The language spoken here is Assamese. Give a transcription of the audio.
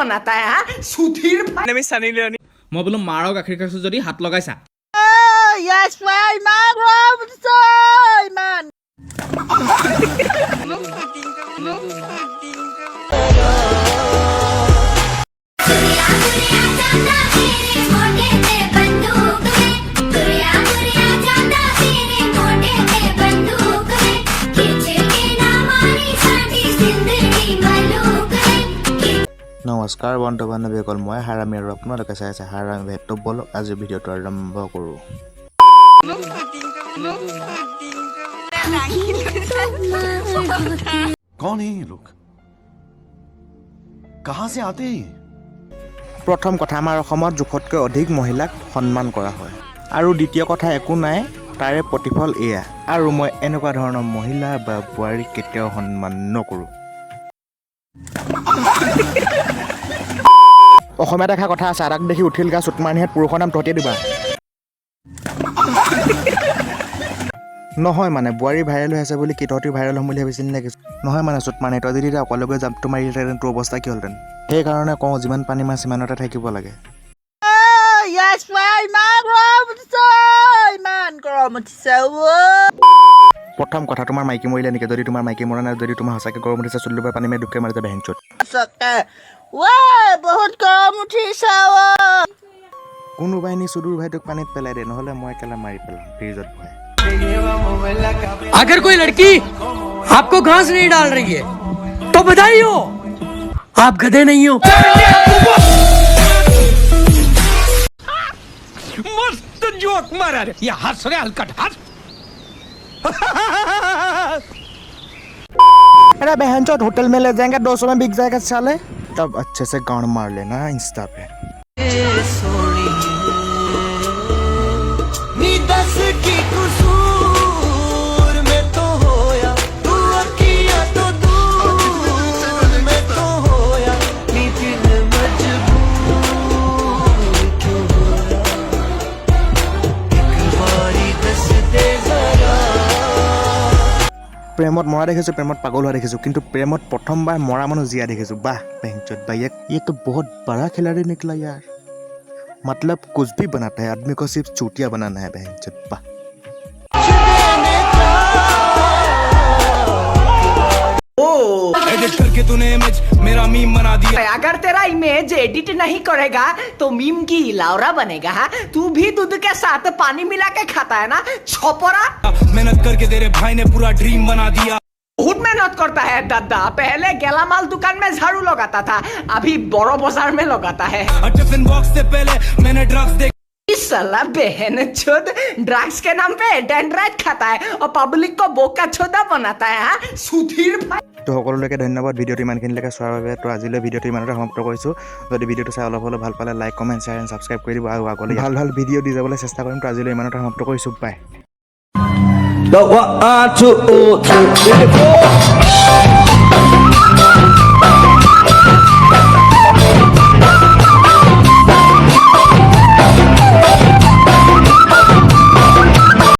बनाता है हाँ सुधीर भाई আমি সানি লিওনি মই বোলো মাৰৰ গাখীৰ খাইছো যদি হাত লগাইছা Yes, right, man, Robinson, man. নমস্কাৰ বন্ধু বান্ধৱীসকল মই হাৰামী আৰু আপোনালোকে চাই আছে হাৰামী ভেটটো বলক আজি ভিডিঅ'টো আৰম্ভ কৰোঁ कौन है ये लोग कहां से आते हैं প্ৰথম কথা আমাৰ অসমত জোখতকৈ অধিক মহিলাক সন্মান কৰা হয় আৰু দ্বিতীয় কথা একো নাই তাৰে প্ৰতিফল এয়া আৰু মই এনেকুৱা ধৰণৰ মহিলা বা বোৱাৰীক কেতিয়াও সন্মান নকৰোঁ অসমীয়া দেখা কথা আছে আৰাক দেখি উঠিল গা চুটমানিহাত পুৰুষৰ নাম তহঁতে দিবা নহয় মানে বোৱাৰী ভাইৰেল হৈ আছে বুলি কি তহঁতি ভাইৰেল হ'ম বুলি ভাবিছিল নেকি নহয় মানে চুটমানি তই যদি অকলকৈ জাপটো মাৰিলেহেঁতেন তোৰ অৱস্থা কি হ'লহেঁতেন সেইকাৰণে কওঁ যিমান পানী মাছ সিমানতে থাকিব লাগে Yes, right, man, Robinson, man, প্ৰথম কথা তোমাৰ মাইকী মৰিলে নেকি যদি তোমাৰ মাইকী মৰা নাই যদি তোমাৰ সঁচাকৈ গৰম উঠিছে চুলি পানী মাৰি দুখে মাৰি যাবে হেংচত बहुत गरम उठिছে কোনোবাই নি চুদুৰ ভাইটোক পানীত পেলাই দিয়ে নহ'লে মই একেলা মাৰি পেলাম ফ্ৰিজত ভৰাই अगर कोई लड़की आपको घास नहीं डाल रही है तो बधाई हो आप गधे नहीं हो मस्त जोक मारा रे ये हंस रहे हलकट हंस अरे बहनचोद होटल में ले जाएंगे 200 में बिक जाएगा साले तब अच्छे से गांड मार लेना इंस्टा पे প্ৰেমত মৰা দেখিছোঁ প্ৰেমত পাগল হোৱা দেখিছোঁ কিন্তু প্ৰেমত প্ৰথমবাৰ মৰা মানুহ জীয়া দেখিছোঁ বাহ বেঞ্চত ভাই ये तो बहुत बड़ा खिलाड़ी निकला यार मतलब कुछ भी बनाता है आदमी को सिर्फ चूतिया बनाना है बेंचत वाह एडिट करके तूने इमेज मेरा मीम बना दिया अगर तेरा इमेज एडिट नहीं करेगा तो मीम की लावरा बनेगा हाँ? तू भी दूध के साथ पानी मिला के खाता है ना छोपरा मेहनत करके तेरे भाई ने पूरा ड्रीम बना दिया बहुत मेहनत करता है दादा पहले गेलामाल दुकान में झाड़ू लगाता था अभी बड़ो बाजार में लगाता है टिफिन बॉक्स से पहले मैंने ड्रग्स देख साला बहन चोद ड्रग्स के नाम पे डेंड्राइट खाता है और पब्लिक को बोका छोदा बनाता है हाँ? सुधीर भाई তো সকলোলৈকে ধন্যবাদ ভিডিঅ'টো ইমানখিনিলৈকে চোৱাৰ বাবে তো আজিলৈ ভিডিঅ'টো ইমানতে সমাপ্ত কৰিছোঁ যদি ভিডিঅ'টো চাই অলপ ভাল পালে like comment share and subscribe কৰি দিব আৰু আগলৈ ভাল ভাল ভিডিঅ' দি যাবলৈ চেষ্টা কৰিম তো আজিলৈ ইমানতে সমাপ্ত কৰিছোঁ বাই